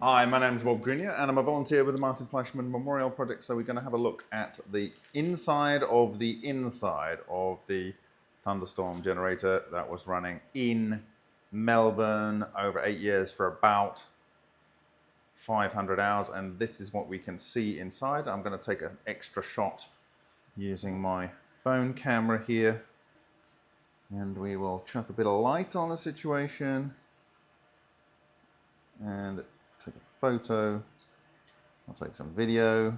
Hi, my name is Bob Grunier and I'm a volunteer with the Martin Fleischmann Memorial Project. So we're going to have a look at the inside of the thunderstorm generator that was running in Melbourne over 8 years for about 500 hours. And this is what we can see inside. I'm going to take an extra shot using my phone camera here. And we will chuck a bit of light on the situation and take a photo. I'll take some video.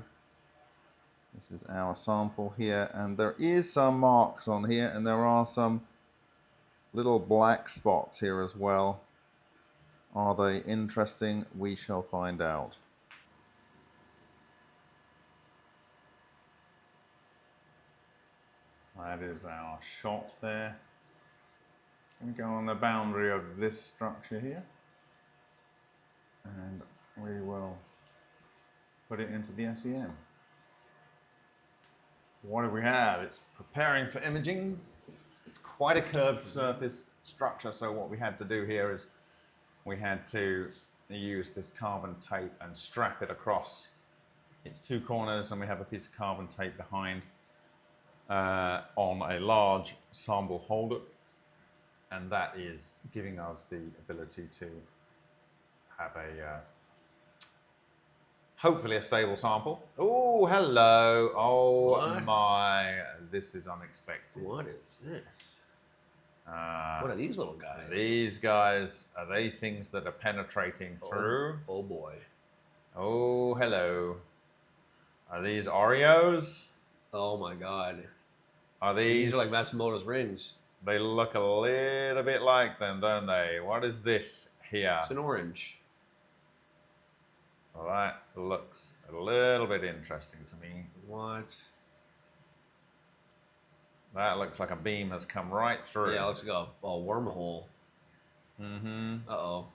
This is our sample here, and there is some marks on here, and there are some little black spots here as well. Are they interesting? We shall find out. That is our shot there. We go on the boundary of this structure here, and we will put it into the SEM. What do we have? It's preparing for imaging. It's quite a curved surface structure, so what we had to do here is we had to use this carbon tape and strap it across its two corners, and we have a piece of carbon tape behind on a large sample holder, and that is giving us the ability to have a hopefully a stable sample. Oh, hello. Oh What? my, this is unexpected. What is this? What are these little guys? These guys, are they things that are penetrating through? Oh boy. Oh, hello. Are these Oreos? Oh my god. Are these? These are like Matsumoto's rings. They look a little bit like them, don't they? What is this here? It's an orange. Well, that looks a little bit interesting to me. What? That looks like a beam has come right through. Yeah, it looks like a wormhole. Mm-hmm. Uh-oh.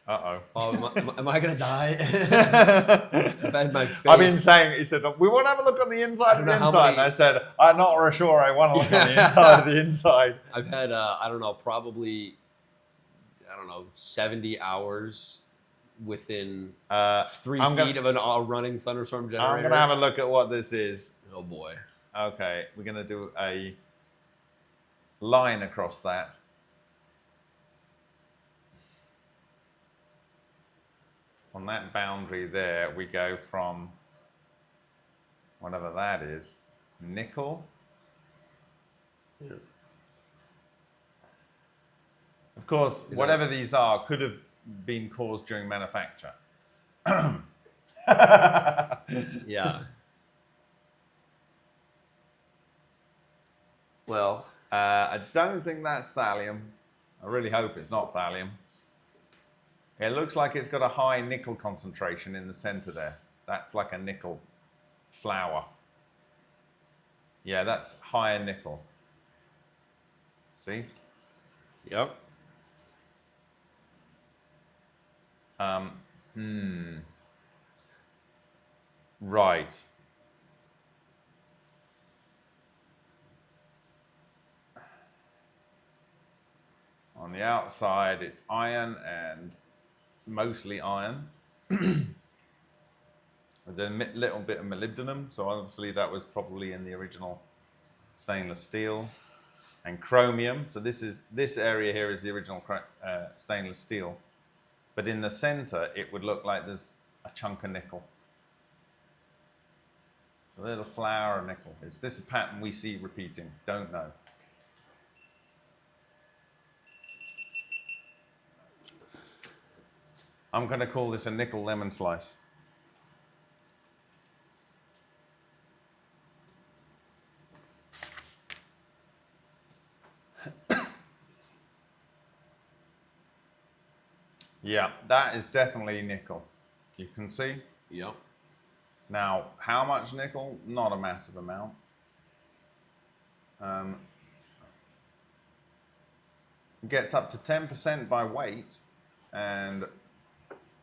Uh-oh. Oh, am I gonna die? I've had my face. I've been saying, he said, we want to have a look on the inside of the inside. And I said, I'm not sure I want to look on the inside of the inside. I've had, I don't know, probably, 70 hours within 3 feet of a running thunderstorm generator. I'm going to have a look at what this is. Oh boy. Okay, we're going to do a line across that. On that boundary there, we go from whatever that is, nickel. Yeah. Of course, whatever these are could have been caused during manufacture. Yeah. Well, I don't think that's thallium. I really hope it's not thallium. It looks like it's got a high nickel concentration in the center there. That's like a nickel flower. Yeah, that's higher nickel. See? yep. Right. On the outside, it's iron and mostly iron. With a little bit of molybdenum, so obviously that was probably in the original stainless steel. And chromium, so this area here is the original stainless steel. But in the center, it would look like there's a chunk of nickel. It's a little flower of nickel. Is this a pattern we see repeating? Don't know. I'm going to call this a nickel lemon slice. Yeah, that is definitely nickel. You can see. Yep. Now, how much nickel? Not a massive amount. It gets up to 10% by weight, and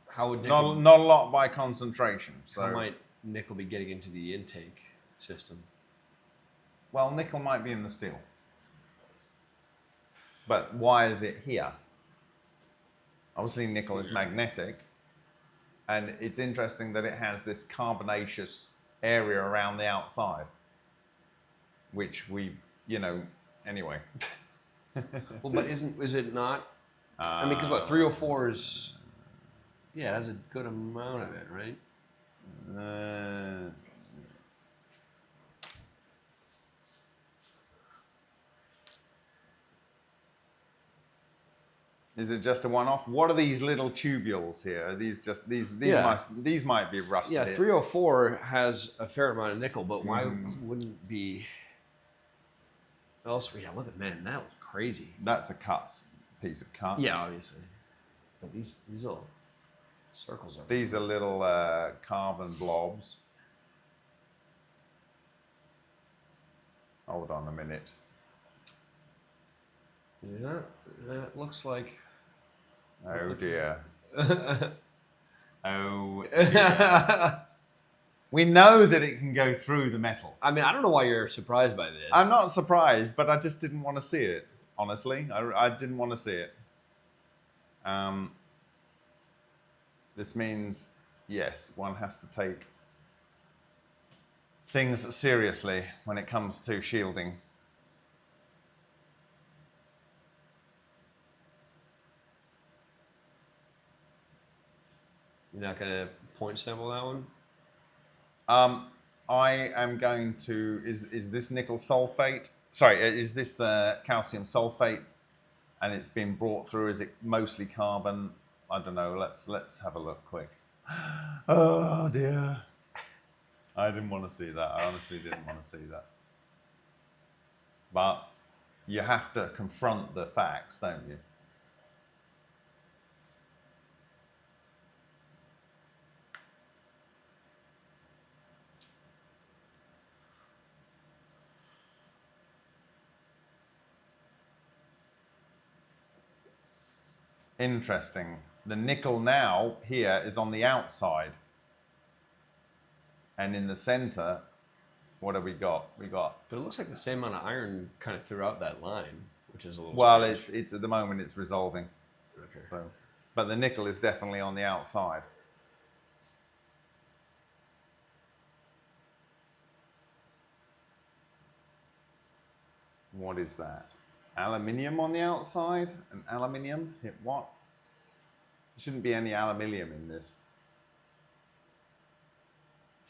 How would nickel, not a lot by concentration. So, how might nickel be getting into the intake system? well, nickel might be in the steel. But why is it here? Obviously, nickel is magnetic, And it's interesting that it has this carbonaceous area around the outside, which we, anyway. Well, but is it not? I mean, because what 304 is? Yeah, it has a good amount of it, right? Is it just a one-off? What are these little tubules here? Are these just these might be rusted. Yeah, 304 has a fair amount of nickel, but why wouldn't be? Else, yeah, look at that was crazy. That's a piece of cut. Yeah, obviously. But these little circles are. These are little carbon blobs. Hold on a minute. Yeah, that looks like. Oh dear. Oh dear. We know that it can go through the metal. I mean, I don't know why you're surprised by this. I'm not surprised, but I just didn't want to see it, honestly. I didn't want to see it. This means, yes, one has to take things seriously when it comes to shielding. You're not going to point sample that one? I am going to, is this nickel sulfate? Sorry, is this calcium sulfate? And it's been brought through, is it mostly carbon? I don't know, let's have a look quick. Oh dear. I didn't want to see that, I honestly didn't want to see that. But you have to confront the facts, don't you? Interesting. The nickel now here is on the outside. And in the center, what have we got? But it looks like the same amount of iron kind of throughout that line, which is a little strange. It's at the moment it's resolving. Okay. So, but the nickel is definitely on the outside. What is that? Aluminium on the outside? And aluminium? Hit what? There shouldn't be any aluminium in this.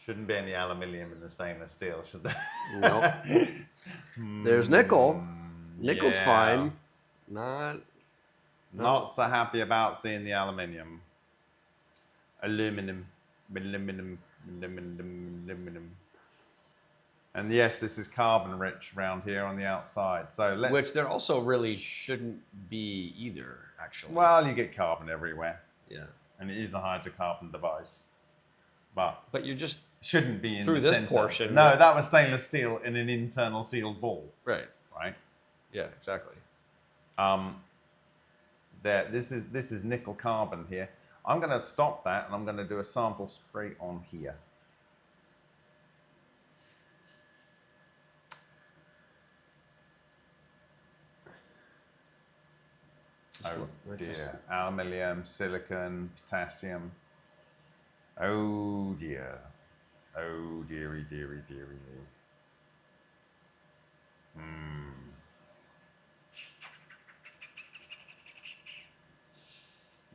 Shouldn't be any aluminium in the stainless steel, should there? Nope. There's nickel. Nickel's fine. Not so happy about seeing the aluminium. Aluminum. And yes, this is carbon rich around here on the outside. So which there also really shouldn't be either, actually. Well, you get carbon everywhere. Yeah. And it is a hydrocarbon device. But you just shouldn't be in through the this center. portion. No, that was stainless steel in an internal sealed ball. Right. Right? Yeah, exactly. This is nickel carbon here. I'm going to stop that and I'm going to do a sample straight on here. Oh dear. Aluminium, silicon, potassium. Oh dear. Oh dearie, dearie, dearie me.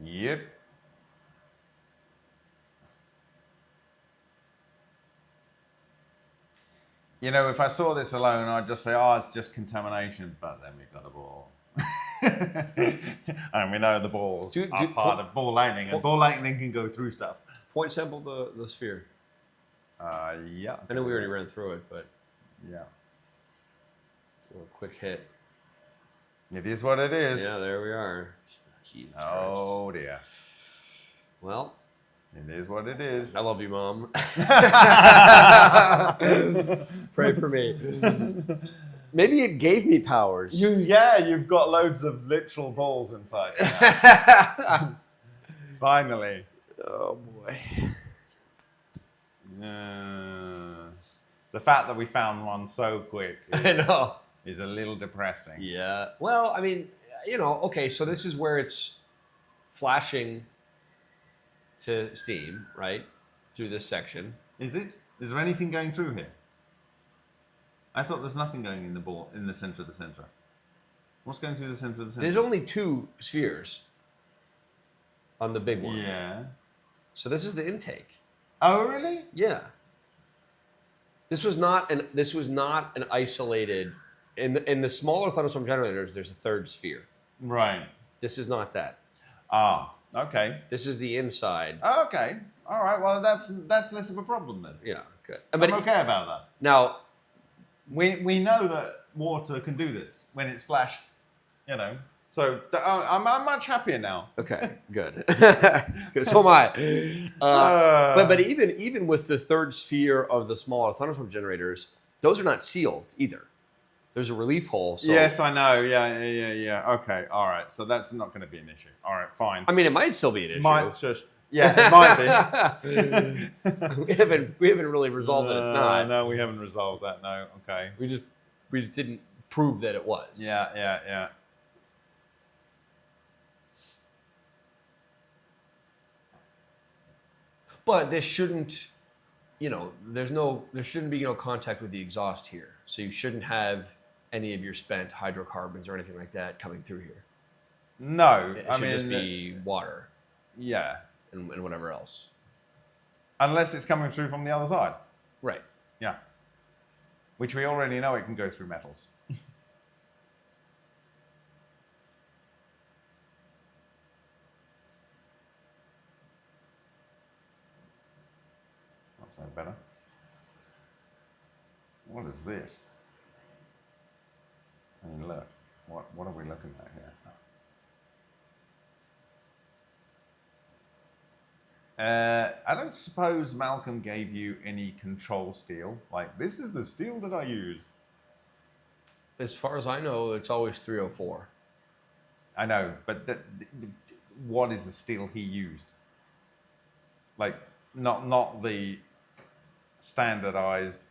Yep. You know, if I saw this alone, I'd just say, oh, it's just contamination, but then we've got a ball. And we know the balls are part of ball lightning, and ball lightning can go through stuff. Point sample the sphere. Yeah. I know we already ran through it, but yeah. A little quick hit. It is what it is. Yeah, there we are. Jesus Christ. Oh dear. Well, it is what it is. I love you, Mom. Pray for me. Maybe it gave me powers. You've got loads of literal balls inside. Finally. Oh boy. The fact that we found one so quick is a little depressing. Yeah. Well, I mean, okay, so this is where it's flashing to steam, right, through this section. Is it? Is there anything going through here? I thought there's nothing going in the ball in the center of the center. What's going through the center of the center? There's only 2 spheres on the big one. Yeah. So this is the intake. Oh, really? Yeah. This was not an isolated. In the smaller thunderstorm generators, there's a 3rd sphere. Right. This is not that. Ah, okay. This is the inside. Okay. All right. Well, that's less of a problem then. Yeah, good. I'm okay about that. Now, we know that water can do this when it's flashed, you know. So I'm much happier now. okay, good. Good, so am I. But even with the 3rd sphere of the smaller thunderstorm generators, those are not sealed either. There's a relief hole. So yes, I know. Yeah. Okay. All right. So that's not going to be an issue. All right. Fine. I mean, it might still be an issue. Yeah, it might be. we haven't really resolved that it's not. No, we haven't resolved that. No. Okay. We just didn't prove that it was. Yeah. But this shouldn't, there shouldn't be no contact with the exhaust here. So you shouldn't have any of your spent hydrocarbons or anything like that coming through here. No, It should just be water. Yeah. And whatever else. Unless it's coming through from the other side. Right. Yeah. Which we already know it can go through metals. That's no better. What is this? I mean, look. What are we looking at here? I don't suppose Malcolm gave you any control steel. Like, this is the steel that I used. As far as I know, it's always 304. I know, but what is the steel he used? Like, not the standardized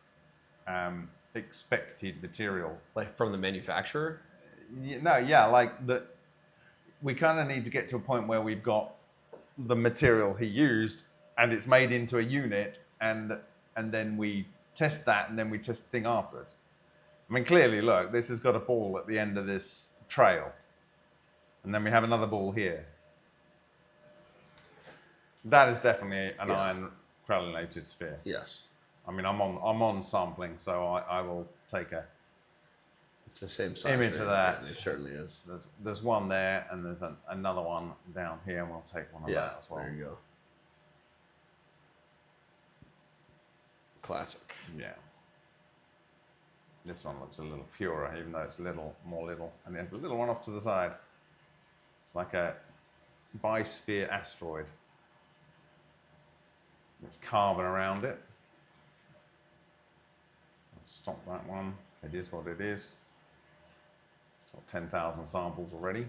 expected material. Like from the manufacturer? No, yeah, like we kind of need to get to a point where we've got the material he used and it's made into a unit, and then we test that, and then we test the thing afterwards. I mean, clearly, look, this has got a ball at the end of this trail, and then we have another ball here. That is definitely an iron cryogenic sphere. Yes. I mean, I'm on sampling, so I will take a It's the same size image of that. Yeah, it certainly is. There's one there, and there's another one down here, and we'll take one of that as well. There you go. Classic. Yeah. This one looks a little purer, even though it's more little. And there's a little one off to the side. It's like a bisphere asteroid. There's carbon around it. Let's stop that one. It is what it is. It's got 10,000 samples already.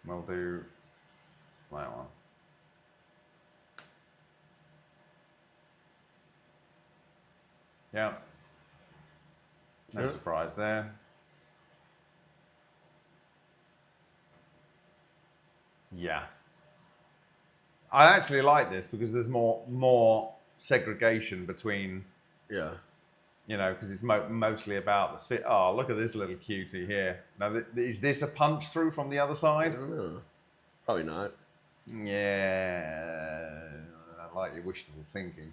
We'll do that one. Yeah. No surprise there. Yeah. I actually like this because there's more segregation between, Yeah. you know, because it's mostly about the sphere. Oh, look at this little cutie here. Now, is this a punch through from the other I side? don't know. Probably not. Yeah. I like your wishful thinking.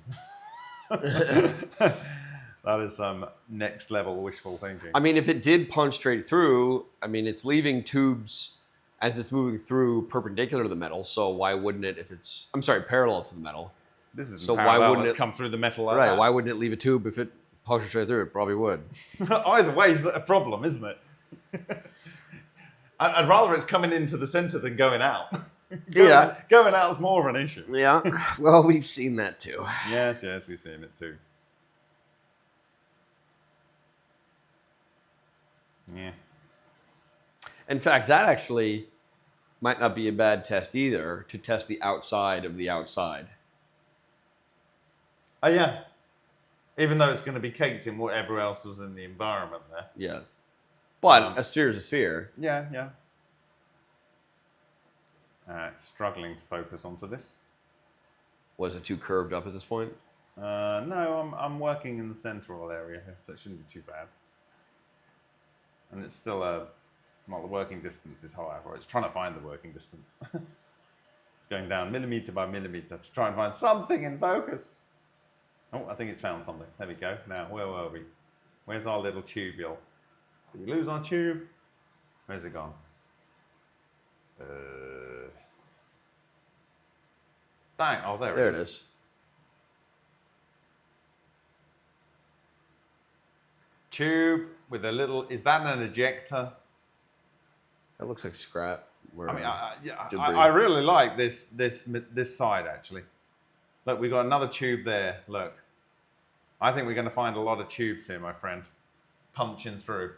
That is some next level wishful thinking. I mean, if it did punch straight through, I mean, it's leaving tubes as it's moving through perpendicular to the metal. So why wouldn't it, if it's, I'm sorry, parallel to the metal? This is so parallel. why wouldn't It's it come through the metal like right? that. Why wouldn't it leave a tube if it pushes straight through? It probably would. Either way is a problem, isn't it? I'd rather it's coming into the center than going out. Going out is more of an issue. Yeah. Well, we've seen that too. Yes, we've seen it too. Yeah. In fact, that actually might not be a bad test either, to test the outside of the outside. Oh, yeah. Even though it's going to be caked in whatever else was in the environment there. Yeah. But a sphere is a sphere. Yeah. Struggling to focus onto this. Was it too curved up at this point? No, I'm working in the central area here, so it shouldn't be too bad. And it's still well, the working distance is higher, or it's trying to find the working distance. It's going down millimeter by millimeter to try and find something in focus. Oh, I think it's found something. There we go. Now, where were we? Where's our little tubule? Did we lose our tube? Where's it gone? Dang, oh, there it is. Tube with a little, is that an ejector? That looks like scrap. I mean, I really like this side, actually. Look, we've got another tube there. Look. I think we're going to find a lot of tubes here, my friend. Punching through.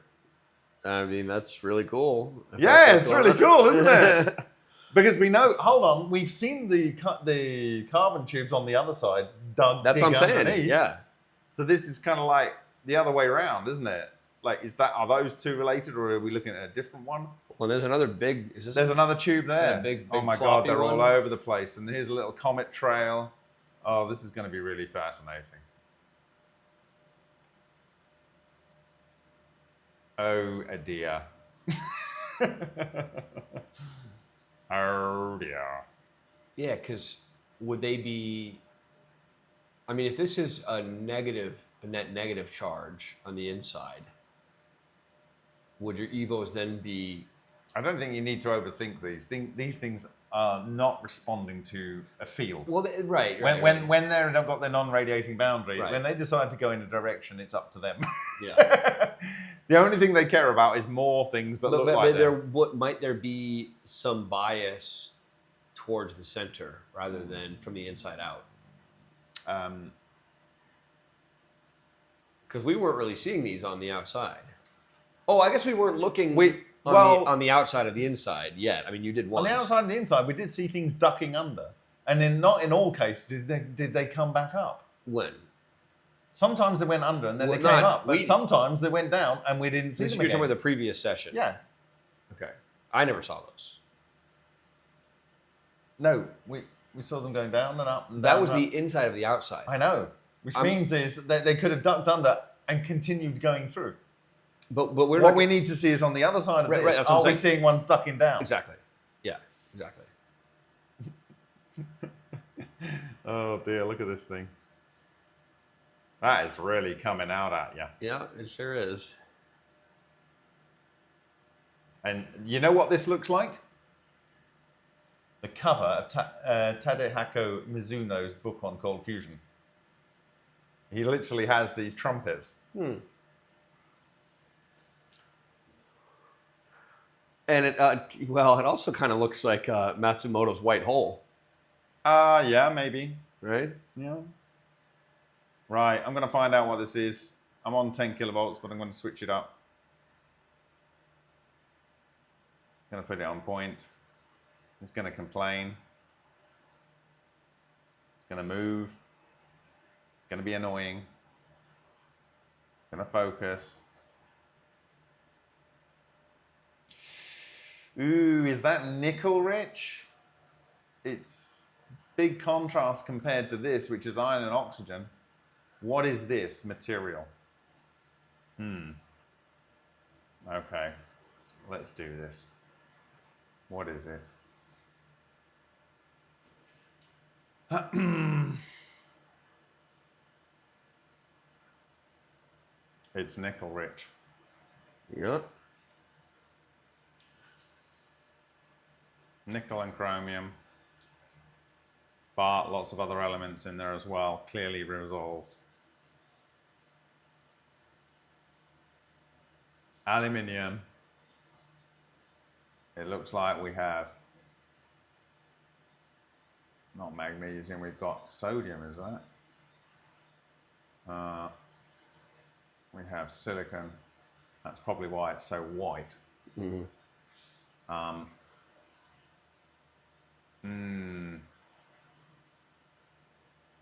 I mean, that's really cool. Yeah, it's really cool, isn't it? Because we know, hold on, we've seen the carbon tubes on the other side dug. That's what I'm saying, underneath. yeah. So this is kind of like the other way around, isn't it? Like, are those two related, or are we looking at a different one? Well, there's another big. There's another tube there. Yeah, big oh my God, they're one. all over the place. And here's a little comet trail. Oh, this is going to be really fascinating. Oh dear. Oh dear. Yeah, because would they be? I mean, if this is a net negative charge on the inside, would your EVOs then be? I don't think you need to overthink these. These things are not responding to a field. Well, right. When they've got their non-radiating boundary, right. When they decide to go in a direction, it's up to them. Yeah. The only thing they care about is more things that look like them. Might there be some bias towards the center rather than from the inside out? Because we weren't really seeing these on the outside. Oh, I guess we weren't looking on the outside of the inside yet. I mean, you did once. On the outside and the inside, we did see things ducking under. And then not in all cases did they come back up. When? Sometimes they went under and then they came up. But sometimes they went down and we didn't see them again. You're talking about the previous session? Yeah. Okay. I never saw those. No, we saw them going down and up and down. That was the inside of the outside. I know. Which means is that they could have ducked under and continued going through. But we're what we need to see is on the other side of this, are we seeing ones ducking down? Exactly. Yeah, exactly. Oh dear, look at this thing. That is really coming out at you. Yeah, it sure is. And you know what this looks like? The cover of Tadehiko Mizuno's book on cold fusion. He literally has these trumpets. And it also kind of looks like Matsumoto's white hole. Yeah, maybe. Right? Yeah. Right, I'm going to find out what this is. I'm on 10 kilovolts, but I'm going to switch it up. I'm going to put it on point. It's going to complain. It's going to move. It's going to be annoying. It's going to focus. Ooh, is that nickel rich? It's big contrast compared to this, which is iron and oxygen. What is this material? Okay, let's do this. What is it? It's nickel rich. Yep. Nickel and chromium. But lots of other elements in there as well, clearly resolved. Aluminium. It looks like we have not magnesium, we've got sodium, is that? We have silicon. That's probably why it's so white. Mm-hmm.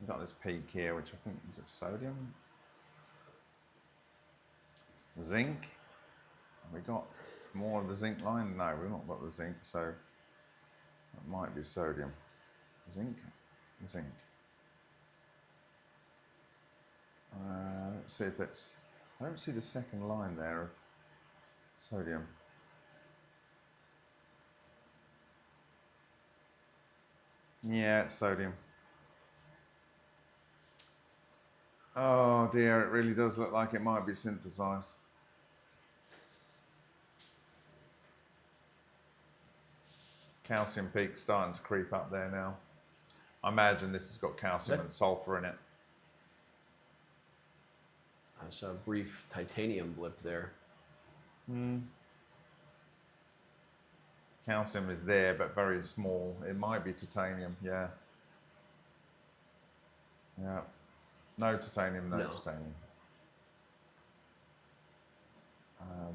We've got this peak here, which I think is it sodium? Zinc. Have we got more of the zinc line? No, we've not got the zinc, so that might be sodium. Zinc, zinc. Let's see if it's... I don't see the second line there of sodium. Yeah, it's sodium. Oh dear, it really does look like it might be synthesized. Calcium peak starting to creep up there now. I imagine this has got calcium and sulfur in it. That's a brief titanium blip there. Calcium is there, but very small. It might be titanium, yeah. Yeah. No titanium, no titanium.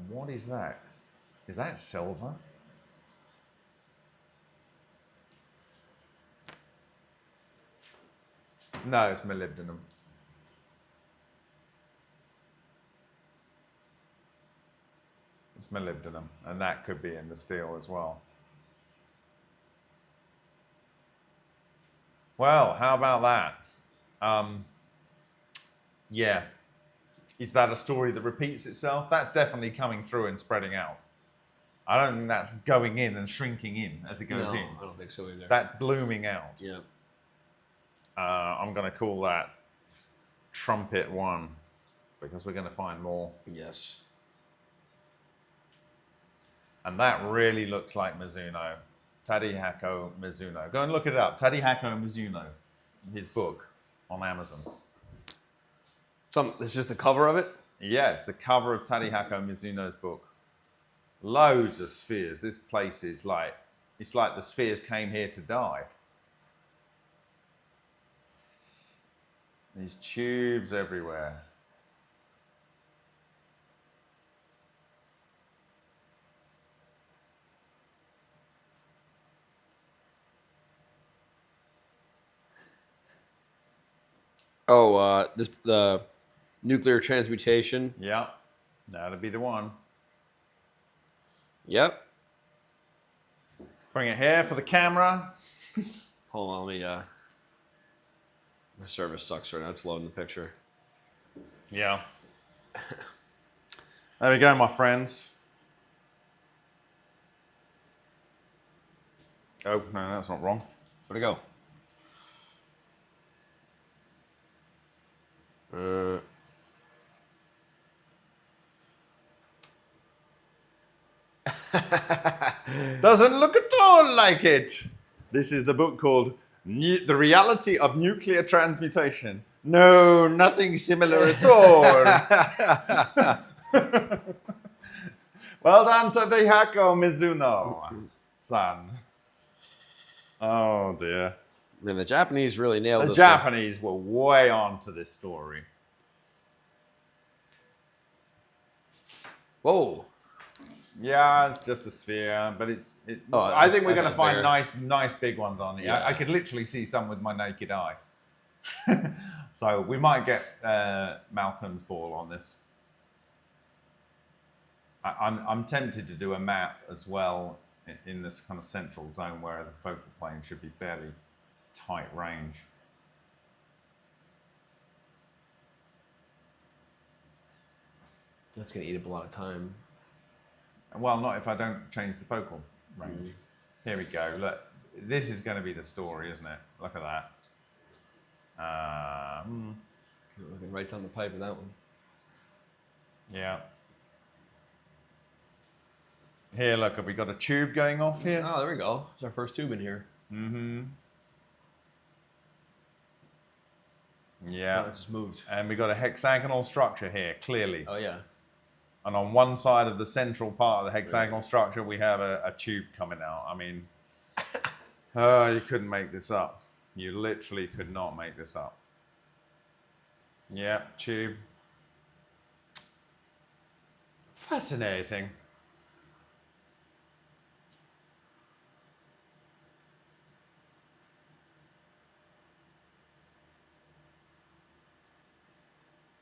What is that? Is that silver? No, it's molybdenum. It's molybdenum, and that could be in the steel as well. Well, how about that? Yeah. Is that a story that repeats itself? That's definitely coming through and spreading out. I don't think that's going in and shrinking in as it goes in. I don't think so either. That's blooming out. Yeah. I'm going to call that trumpet 1 because we're going to find more. Yes. And that really looks like Mizuno. Tadahiko Mizuno. Go and look it up. Tadahiko Mizuno, his book on Amazon. This is the cover of it? Yes, the cover of Tadahiko Mizuno's book. Loads of spheres. This place is like, it's like the spheres came here to die. These tubes everywhere. Oh, the nuclear transmutation. Yeah, that'll be the one. Yep. Bring it here for the camera. Hold on, let me. My service sucks right now. It's loading the picture. Yeah. There we go, my friends. Oh, no, that's not wrong. Where'd it go? Doesn't look at all like it. This is the book called The Reality of Nuclear Transmutation. No, nothing similar at all. Well done, Tadahiko Mizuno-san. Oh, dear. Man, the Japanese really nailed this. The Japanese were way on to this story. Whoa. Yeah, it's just a sphere, but Oh, I think we're going to find bigger. nice big ones on it. Yeah. I could literally see some with my naked eye. So we might get Malcolm's ball on this. I'm tempted to do a map as well in this kind of central zone where the focal plane should be fairly tight range. That's going to eat up a lot of time. Well, not if I don't change the focal range. Here we go. Look, this is going to be the story, isn't it? Look at that. You're looking right down the pipe of that one. Yeah. Here, look, have we got a tube going off here? Oh, there we go. It's our first tube in here. Mm-hmm. Yeah. Oh, it just moved. And we got a hexagonal structure here, clearly. Oh, yeah. And on one side of the central part of the hexagonal structure, we have a tube coming out. I mean, you couldn't make this up. You literally could not make this up. Yeah, tube. Fascinating.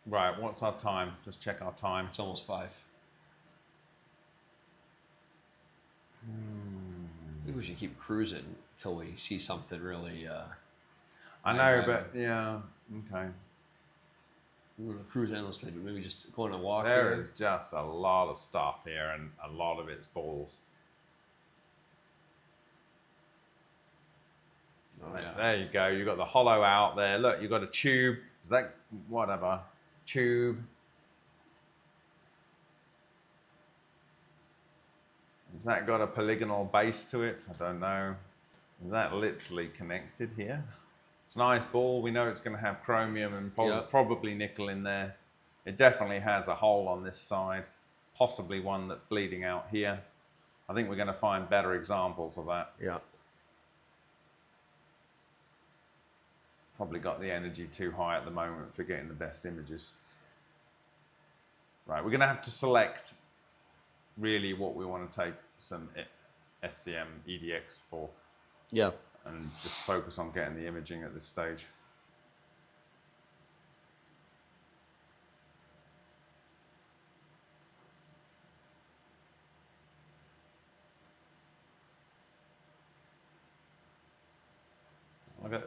Right, what's our time? Just check our time. It's almost 5. I think we should keep cruising until we see something really... I know, but yeah, okay. We're gonna cruise endlessly, but maybe just go on a walk There here. is just a lot of stuff here, and a lot of it's balls. Oh, yeah. There you go. You've got the hollow out there. Look, you've got a tube. Is that whatever? Tube. Has that got a polygonal base to it? I don't know. Is that literally connected here? It's a nice ball. We know it's going to have chromium and probably nickel in there. It definitely has a hole on this side, possibly one that's bleeding out here. I think we're going to find better examples of that. Yeah. Probably got the energy too high at the moment for getting the best images. Right, we're going to have to select really what we want to take some SCM EDX for. Yeah. And just focus on getting the imaging at this stage.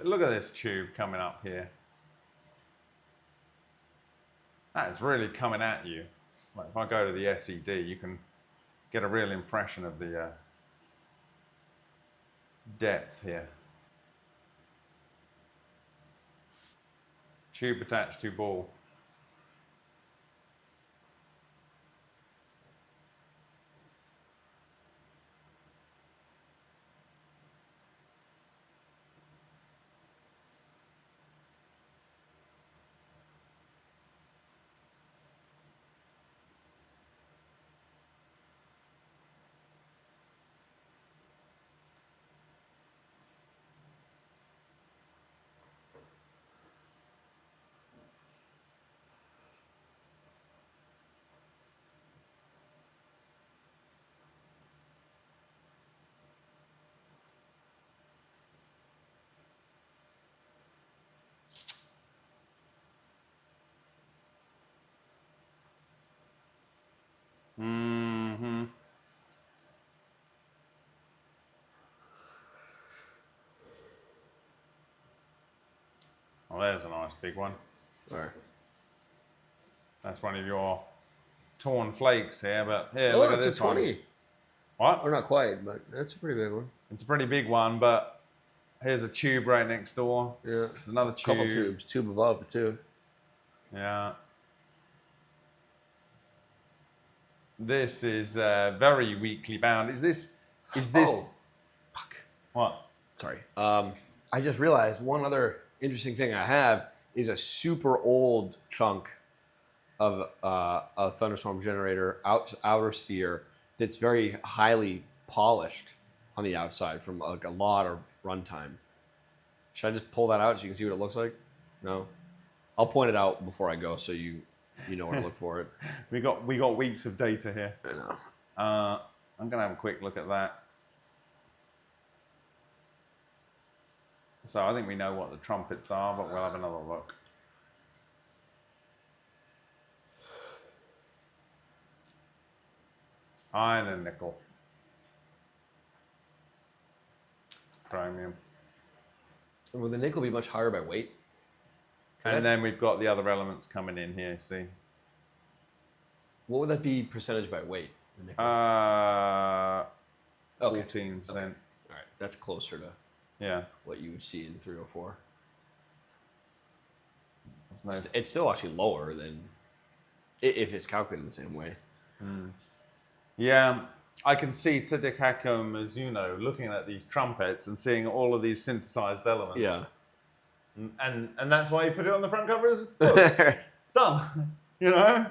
Look at this tube coming up here. That's really coming at you. Like if I go to the SED, you can get a real impression of the depth here. Tube attached to ball. Mm-hmm. Well, there's a nice big one. Where? That's one of your torn flakes here, but here, Oh, look at it's this a 20. one. What? Or not quite, but that's a pretty big one. It's a pretty big one, but here's a tube right next door. Yeah. There's another tube. Couple tubes. Tube above it, too. Yeah. This is very weakly bound. Is this? Oh, fuck. What? Sorry. I just realized one other interesting thing I have is a super old chunk of a thunderstorm generator outer sphere that's very highly polished on the outside from like a lot of runtime. Should I just pull that out so you can see what it looks like? No, I'll point it out before I go so you know where to look for it. We got weeks of data here. I know. I'm gonna have a quick look at that. So I think we know what the trumpets are, but we'll have another look. Iron and nickel. Chromium. Will the nickel be much higher by weight? And then we've got the other elements coming in here, see? What would that be percentage by weight? The nickel? 14%. Okay. All right, that's closer to what you would see in 304. Nice. It's still actually lower than if it's calculated the same way. Yeah, I can see Tadekako Mizuno looking at these trumpets and seeing all of these synthesized elements. Yeah. And that's why you put it on the front cover as a book. Done. You know? I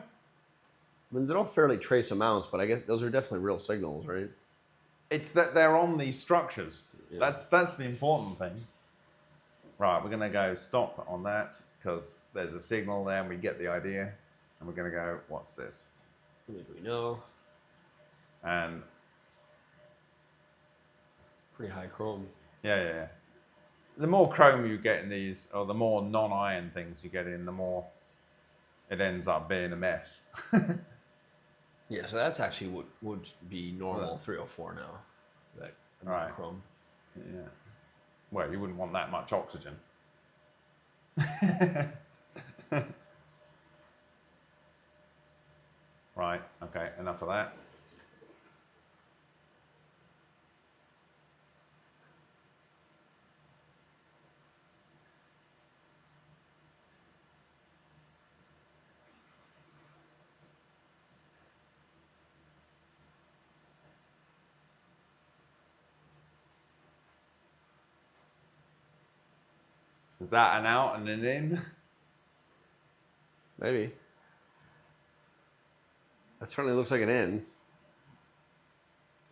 mean, they don't fairly trace amounts, but I guess those are definitely real signals, right? It's that they're on these structures. Yeah. That's the important thing. Right, we're going to go stop on that because there's a signal there and we get the idea. And we're going to go, what's this? I think we know. And pretty high chrome. Yeah. The more chrome you get in these, or the more non-iron things you get in, the more it ends up being a mess. Yeah, so that's actually what would be normal 304 now. That amount of chrome. Yeah. Well, you wouldn't want that much oxygen. for that. Is that an out and an in? Maybe. That certainly looks like an in.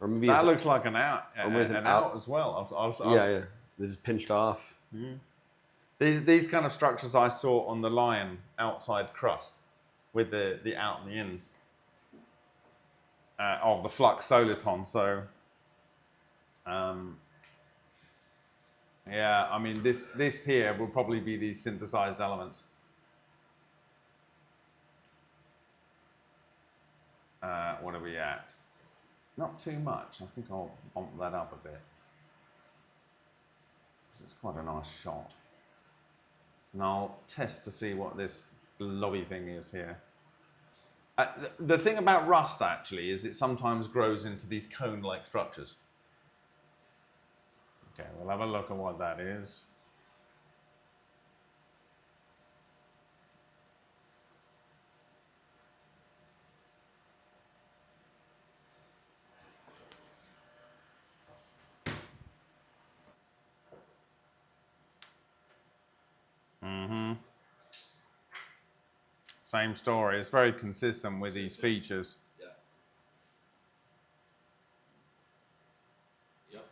Or maybe That looks like an out, maybe it's an out as well. yeah. They just pinched off. These kind of structures I saw on the Lion outside crust with the out and the ins of the flux soliton. So, yeah, I mean, this here will probably be these synthesized elements. What are we at? Not too much. I think I'll bump that up a bit. It's quite a nice shot. And I'll test to see what this blobby thing is here. The thing about rust, actually, is it sometimes grows into these cone-like structures. Okay, we'll have a look at what that is. Same story. It's very consistent with these features. Yeah. Yep.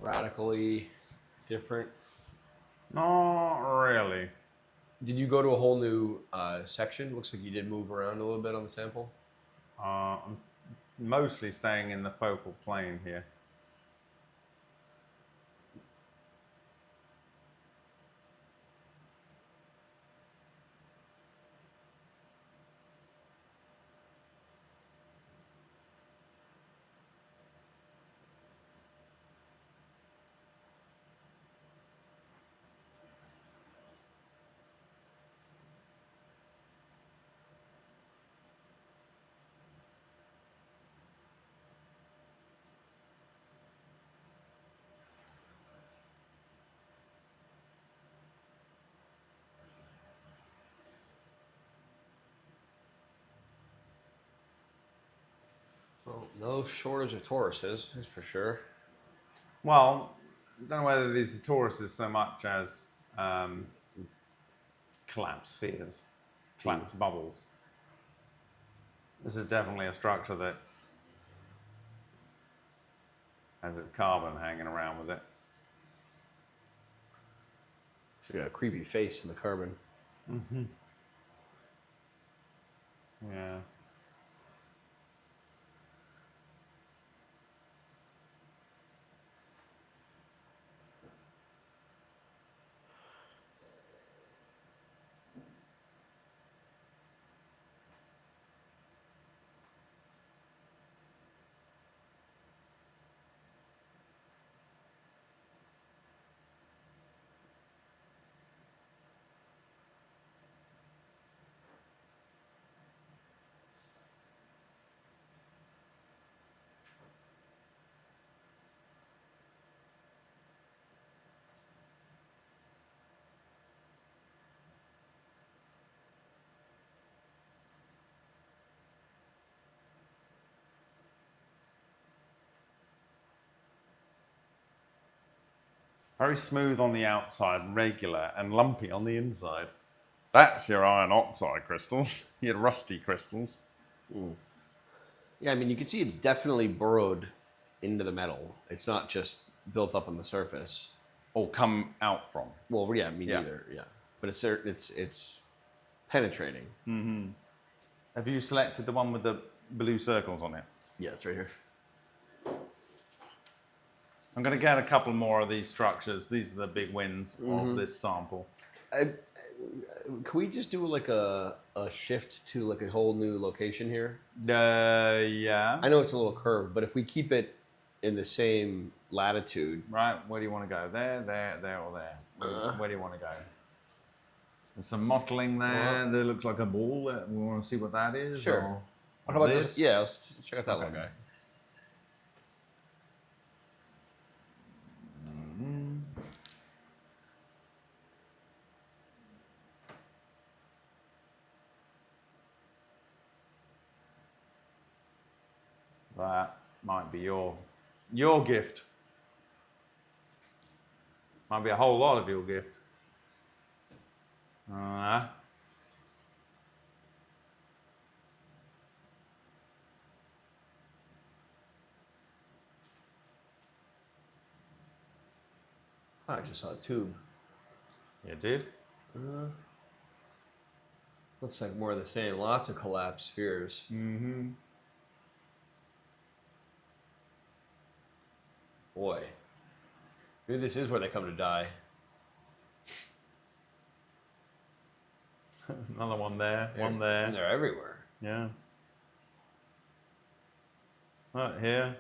radically different? Not really. Did you go to a whole new section? Looks like you did move around a little bit on the sample. I'm mostly staying in the focal plane here. Well, no shortage of Tauruses, that's for sure. Well, I don't know whether these are toruses so much as collapsed spheres, collapsed bubbles. This is definitely a structure that has its carbon hanging around with it. It's like a creepy face in the carbon. Mm-hmm. Yeah. Very smooth on the outside, regular, and lumpy on the inside. That's your iron oxide crystals, your rusty crystals. Yeah, I mean, you can see it's definitely burrowed into the metal. It's not just built up on the surface. Or come out from. Well, yeah, me Yeah. neither. Yeah, but it's penetrating. Have you selected the one with the blue circles on it? Yeah, it's right here. I'm going to get a couple more of these structures. These are the big wins of this sample. Can we just do like a shift to like a whole new location here? Yeah. I know it's a little curved, but if we keep it in the same latitude, Right, where do you want to go? There, or there? Where do you want to go? There's some mottling there. There looks like a ball. We want to see what that is. Sure. Or how about this? this? Yeah, let's just check out that Okay. little guy. That might be your gift. Might be a whole lot of your gift. I just saw a tube. You did? Looks like more of the same. Lots of collapsed spheres. Mm-hmm. Boy, maybe this is where they come to die. Another one there. One there. And they're everywhere. Yeah. Right here.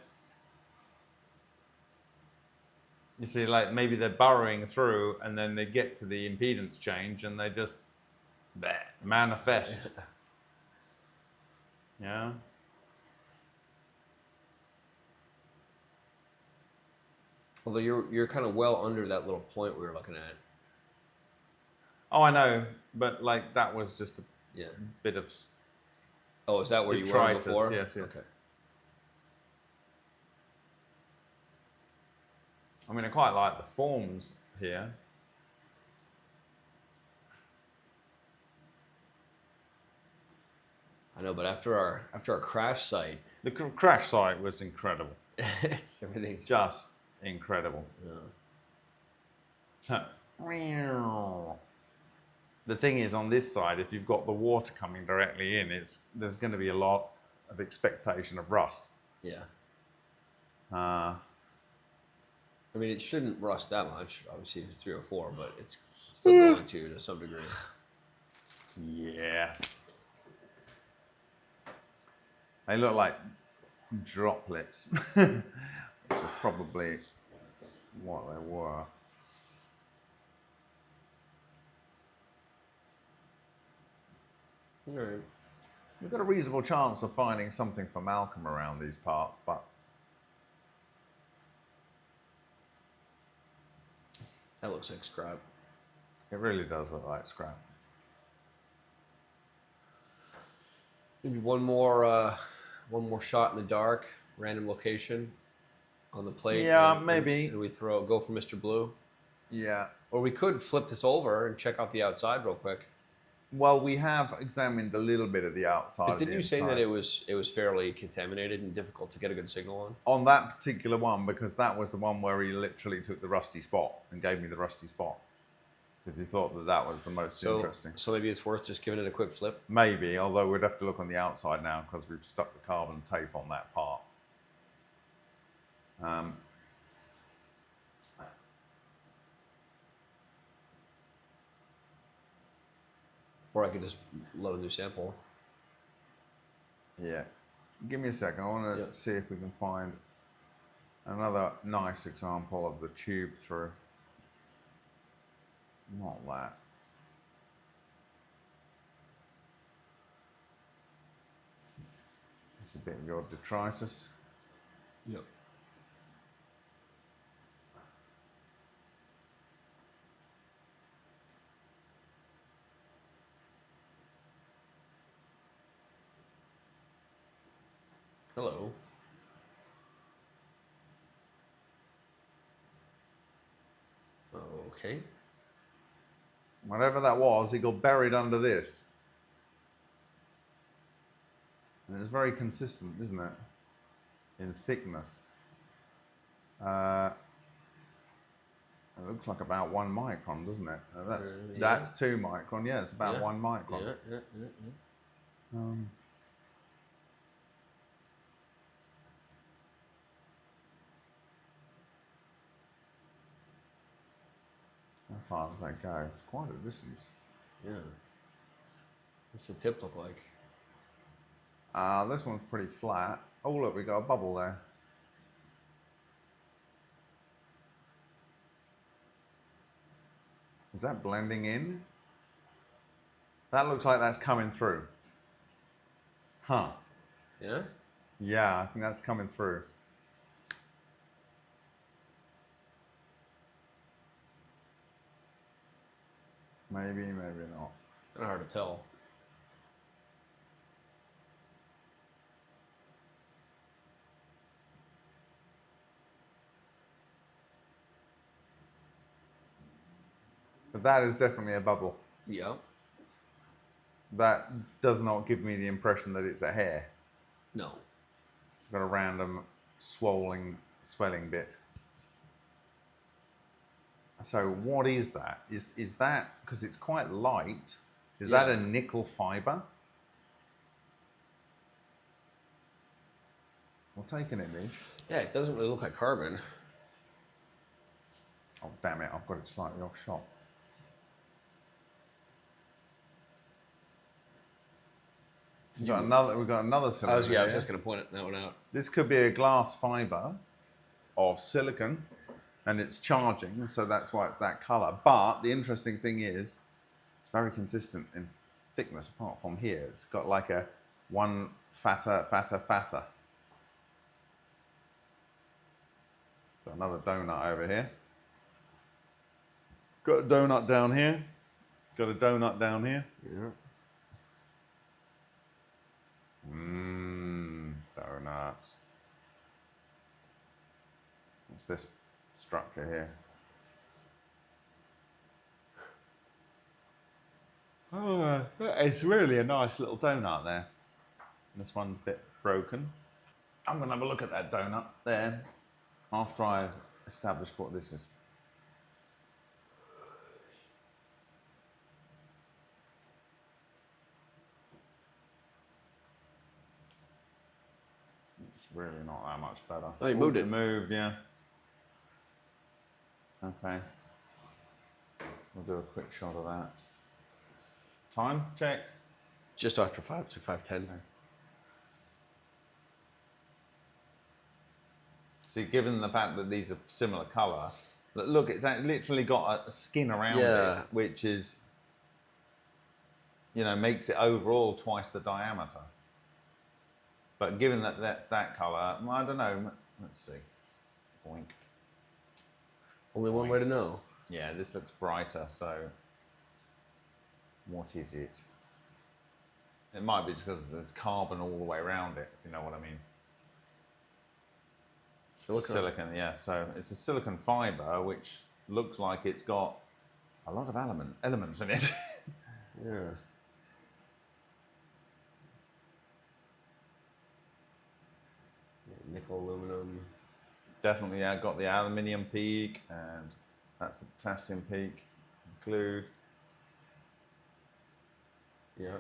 You see, like maybe they're burrowing through, and then they get to the impedance change, and they just manifest. Yeah. Although you're kind of well under that little point we were looking at. Oh, I know, but like that was just a bit of. Oh, is that where you were detritus, before? yes. Okay. I mean, I quite like the forms here. I know, but after our crash site, The crash site was incredible. everything's Just incredible. Yeah. The thing is, on this side, if you've got the water coming directly in, there's going to be a lot of expectation of rust. Yeah. Uh, I mean, it shouldn't rust that much. Obviously, it's 304, but it's still going to some degree. yeah. They look like droplets, which is probably what they were. All right. We've got a reasonable chance of finding something for Malcolm around these parts, but That looks like scrap. it really does look like scrap. Maybe one more shot in the dark, random location on the plate. Yeah, maybe. And we go for Mr. Blue. Yeah. Or we could flip this over and check out the outside real quick. Well, we have examined a little bit of the outside. But didn't you say that it was fairly contaminated and difficult to get a good signal on? On that particular one, because that was the one where he literally took the rusty spot and gave me the rusty spot. Because he thought that was the most interesting. So maybe it's worth just giving it a quick flip? Maybe, although we'd have to look on the outside now because we've stuck the carbon tape on that part. Or I could just load a new sample. Yeah. Give me a second. I want to see if we can find another nice example of the tube through. Not that. It's a bit of your detritus. Yep. Hello. Okay. Whatever that was, it got buried under this. And it's very consistent, isn't it? In thickness. It looks like about 1 micron, doesn't it? That's 2 micron. Yeah, it's about 1 micron. Yeah. How far does that go? It's quite a distance. Yeah. What's the tip look like? This one's pretty flat. Oh, look, we got a bubble there. Is that blending in? That looks like that's coming through. Huh. Yeah? Yeah, I think that's coming through. Maybe, maybe not. Kind of hard to tell. But that is definitely a bubble. Yeah. That does not give me the impression that it's a hair. No. It's got a random swelling bit. So what is that? Is that, because it's quite light, is that a nickel fiber? We'll take an image. Yeah, it doesn't really look like carbon. Oh, damn it, I've got it slightly off shot. We've got another cylinder. I was just going to point that one out. This could be a glass fiber of silicon, and it's charging, so that's why it's that color. But the interesting thing is, it's very consistent in thickness apart from here. It's got like a one fatter. Got another donut over here. Got a donut down here. Got a donut down here. Yeah. Donuts. What's this structure here? Oh, it's really a nice little donut there. This one's a bit broken. I'm going to have a look at that donut there after I've establish what this is. It's really not that much better. Oh, you moved it. It moved, yeah. Okay. We'll do a quick shot of that. Time check. Just after 5 to 5:10. Okay. See, given the fact that these are similar colour, look, it's literally got a skin around Yeah. it, which is, makes it overall twice the diameter. But given that that's that colour, I don't know. Let's see. Boink. Only one way to know. Yeah, this looks brighter, so what is it? It might be because there's carbon all the way around it, if you know what I mean. Silicon, yeah. So it's a silicon fibre, which looks like it's got a lot of elements in it. Yeah. Nickel, aluminum. Definitely, yeah. Got the aluminium peak, and that's the potassium peak. Include. Yeah.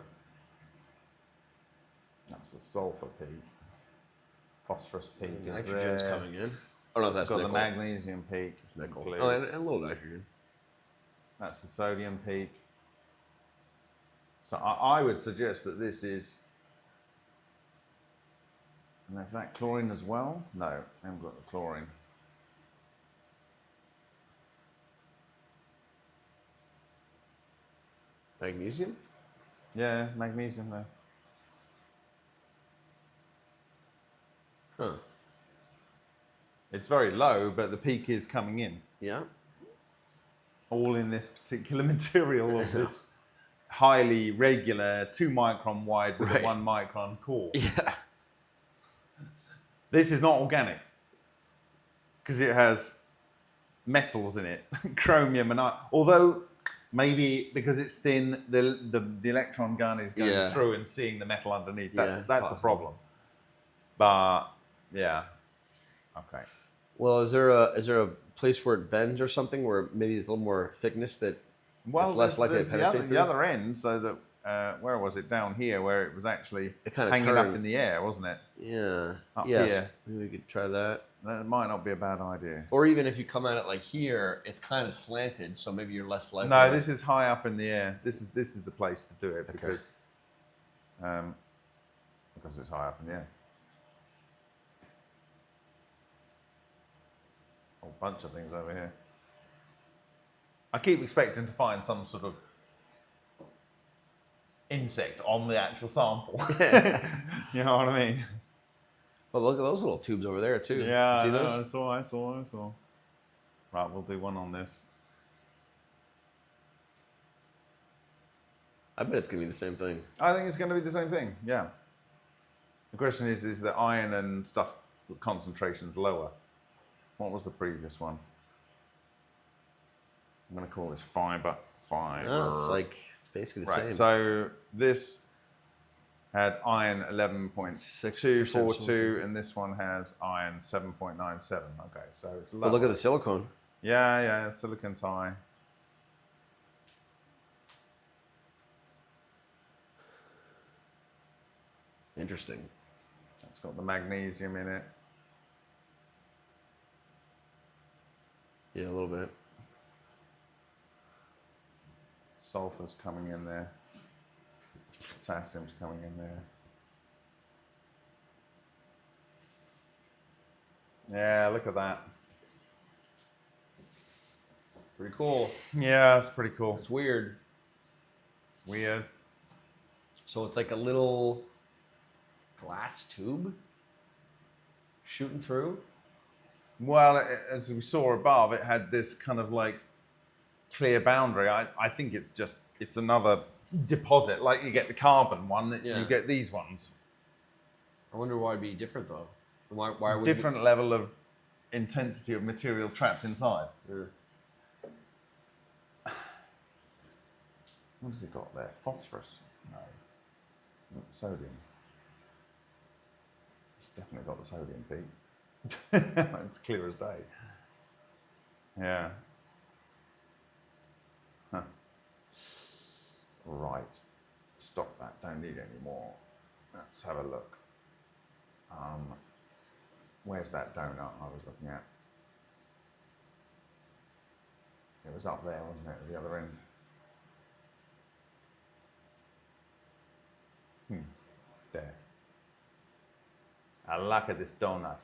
That's the sulfur peak. Phosphorus peak is Nitrogen's there. coming in. Oh no, that's got nickel. the magnesium peak. It's nickel. Include. Oh, and a little nitrogen. That's the sodium peak. So I would suggest that this is. And there's that chlorine as well? No, I haven't got the chlorine. Magnesium? Yeah, magnesium there. Huh. It's very low, but the peak is coming in. Yeah. All in this particular material of this highly regular 2 micron wide with a 1 micron core. Yeah. This is not organic because it has metals in it, chromium and iron. Although maybe because it's thin, the electron gun is going through and seeing the metal underneath. That's a problem. But yeah, okay. Well, is there a place where it bends or something where maybe there's a little more thickness that it's less likely to penetrate the other end, so that where was it? Down here, where it was actually hanging up in the air, wasn't it? Yeah. Up yes. here. Maybe we could try that. That might not be a bad idea. Or even if you come at it like here, it's kind of slanted, so maybe you're less likely. No, this is high up in the air. This is the place to do it because it's high up in the air. A whole bunch of things over here. I keep expecting to find some sort of insect on the actual sample. You know what I mean? Well, look at those little tubes over there too. Yeah, See those? I saw. Right, we'll do one on this. I bet it's gonna be the same thing. I think it's going to be the same thing. Yeah. The question is the iron and stuff concentrations lower? What was the previous one? I'm going to call this fiber. No, it's basically the same. So this had iron 11.242 and this one has iron 7.97. Okay, so it's low. But look at the silicone. Yeah, silicon's high. Interesting. It's got the magnesium in it. Yeah, a little bit. Sulfur's coming in there. Potassium's coming in there. Yeah, look at that. Pretty cool. Yeah, it's pretty cool. It's weird. Weird. So it's like a little glass tube shooting through. Well, as we saw above, it had this kind of like clear boundary. I think it's another deposit. Like you get the carbon one, you get these ones. I wonder why it'd be different though. Why would different level of intensity of material trapped inside. Yeah. What has it got there? Phosphorus? No. Sodium. It's definitely got the sodium peak. It's clear as day. Yeah. Huh. Right. Stop that. Don't need any more. Let's have a look. Where's that donut I was looking at? It was up there, wasn't it, at the other end? There. I look at this donut.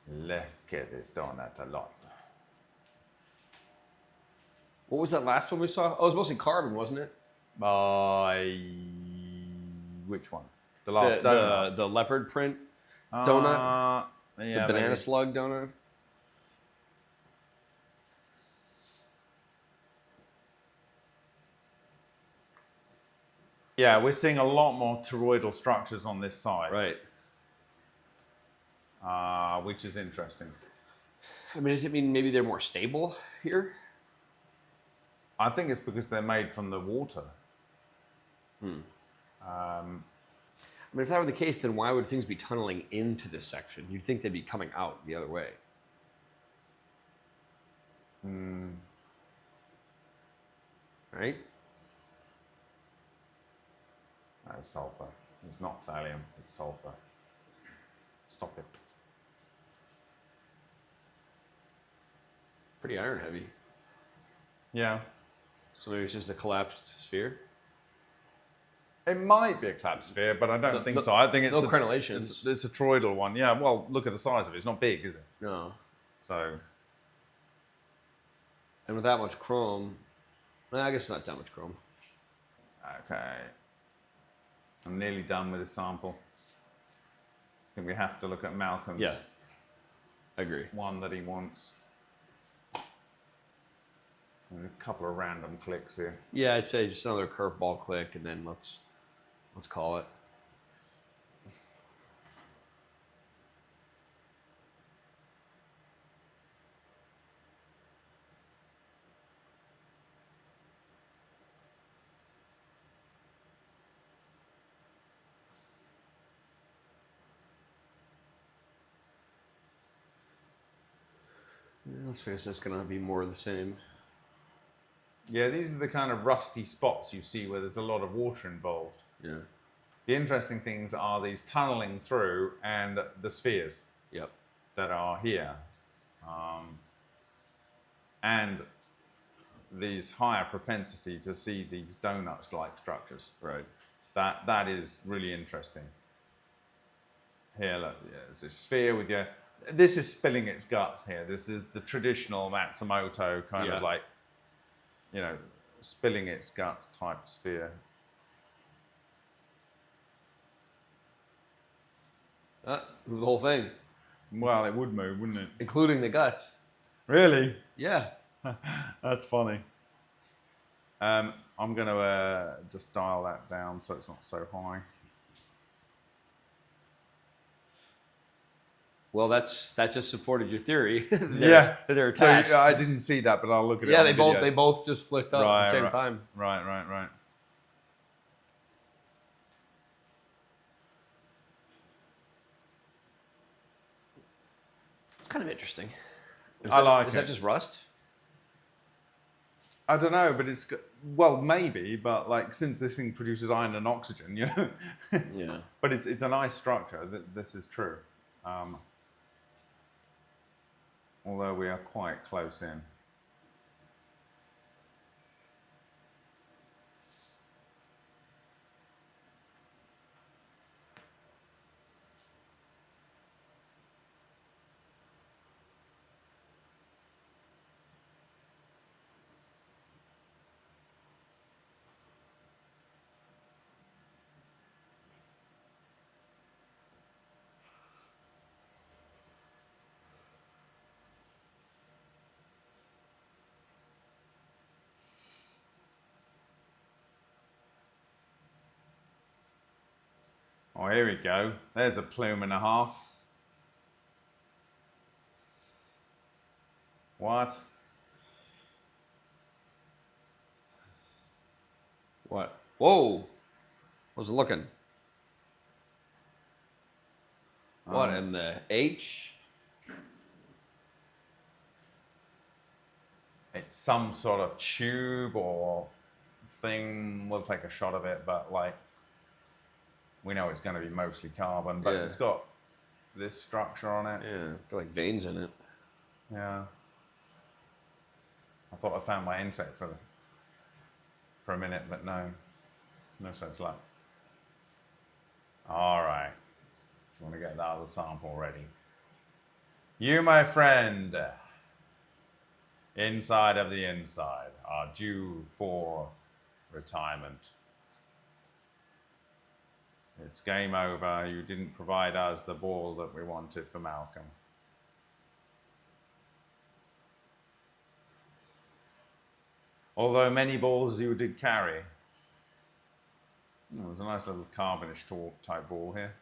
Look at this donut a lot. What was that last one we saw? Oh, it was mostly carbon, wasn't it? Which one? The last donut? The leopard print donut? Yeah, The banana maybe. slug donut? Yeah, we're seeing a lot more toroidal structures on this side. Right. Which is interesting. I mean, does it mean maybe they're more stable here? I think it's because they're made from the water. I mean, if that were the case, then why would things be tunneling into this section? You'd think they'd be coming out the other way. Right? That's sulfur. It's not thallium, it's sulfur. Stop it. Pretty iron heavy. Yeah. So maybe it's just a collapsed sphere? It might be a collapsed sphere, but I don't think so. I think it's no crenellations. It's a toroidal one. Yeah, well, look at the size of it. It's not big, is it? No. So. And with that much chrome, well, I guess it's not that much chrome. Okay. I'm nearly done with the sample. I think we have to look at Malcolm's. Yeah. I agree. One that he wants. And a couple of random clicks here. Yeah, I'd say just another curveball click, and then let's call it. Yeah, so I guess that's going to be more of the same. Yeah, these are the kind of rusty spots you see where there's a lot of water involved. Yeah. The interesting things are these tunneling through and the spheres Yep. that are here. And these higher propensity to see these donuts-like structures. Right. That is really interesting. Here, look, yeah, there's this sphere with your... This is spilling its guts here. This is the traditional Matsumoto kind of like, you know, spilling its guts type sphere. Move the whole thing. Well, it would move, wouldn't it? Including the guts. Really? Yeah. That's funny. I'm going to just dial that down so it's not so high. Well, that just supported your theory. Yeah. They're attached. So I didn't see that, but I'll look at it. Yeah, on they the video. both just flicked up at the same time. Right. It's kind of interesting. Is that just rust? I don't know, but it's well, maybe, but like since this thing produces iron and oxygen, you know. Yeah. But it's a nice structure. This is true. Although we are quite close in. Oh, here we go. There's a plume and a half. What? What? Whoa! How's it looking? What in the H? it's some sort of tube or thing. We'll take a shot of it, but like we know it's going to be mostly carbon, but it's got this structure on it. Yeah, it's got like veins in it. Yeah. I thought I found my insect for a minute, but no such luck. All right. I want to get that other sample ready. You, my friend, inside of the inside, are due for retirement. It's game over. You didn't provide us the ball that we wanted for Malcolm. Although many balls you did carry. Oh, there's a nice little carbonish type ball here.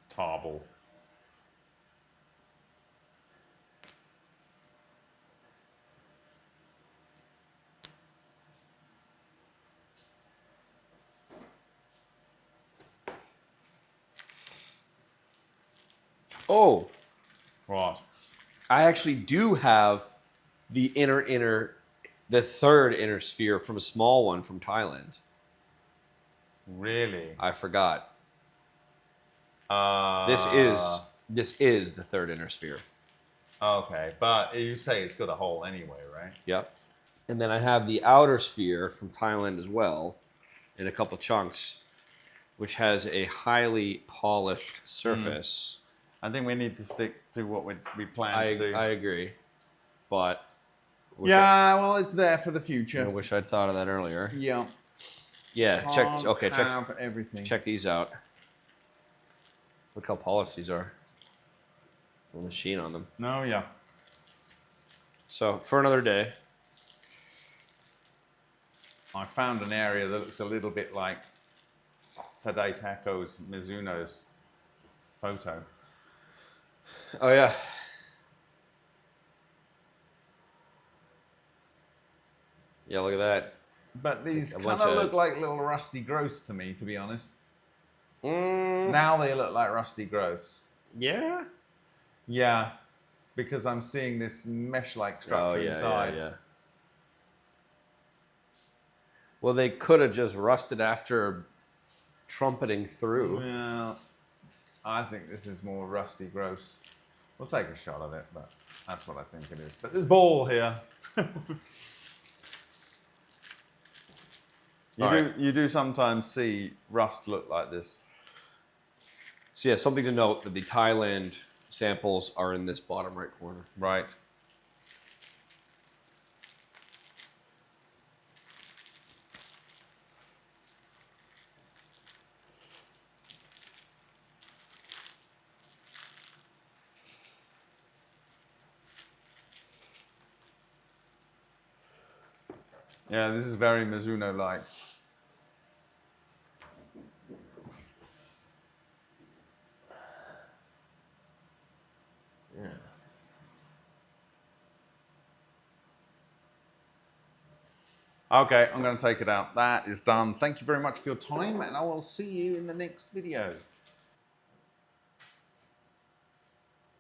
Tar ball. Oh, What? I actually do have the the third inner sphere from a small one from Thailand. Really? I forgot. This is the third inner sphere. Okay, but you say it's got a hole anyway, right? Yep. And then I have the outer sphere from Thailand as well, in a couple chunks, which has a highly polished surface. I think we need to stick to what we plan to do. I agree, but well, it's there for the future. I wish I'd thought of that earlier. Yeah. Yeah. Check everything. Check these out. Look how polished these are. The machine on them. No, yeah. So for another day. I found an area that looks a little bit like Tadei Mizuno's photo. Oh yeah. Yeah, look at that. But these kind of look like little rusty growths to me, to be honest. Now they look like rusty growths. Yeah? Yeah, because I'm seeing this mesh-like structure inside. Yeah. Well, they could have just rusted after trumpeting through. Well, I think this is more rusty growths. We'll take a shot of it, but that's what I think it is. But there's ball here. You do sometimes see rust look like this. So yeah, something to note that the Thailand samples are in this bottom right corner. Right. Yeah, this is very Mizuno-like. Yeah. Okay, I'm going to take it out. That is done. Thank you very much for your time, and I will see you in the next video.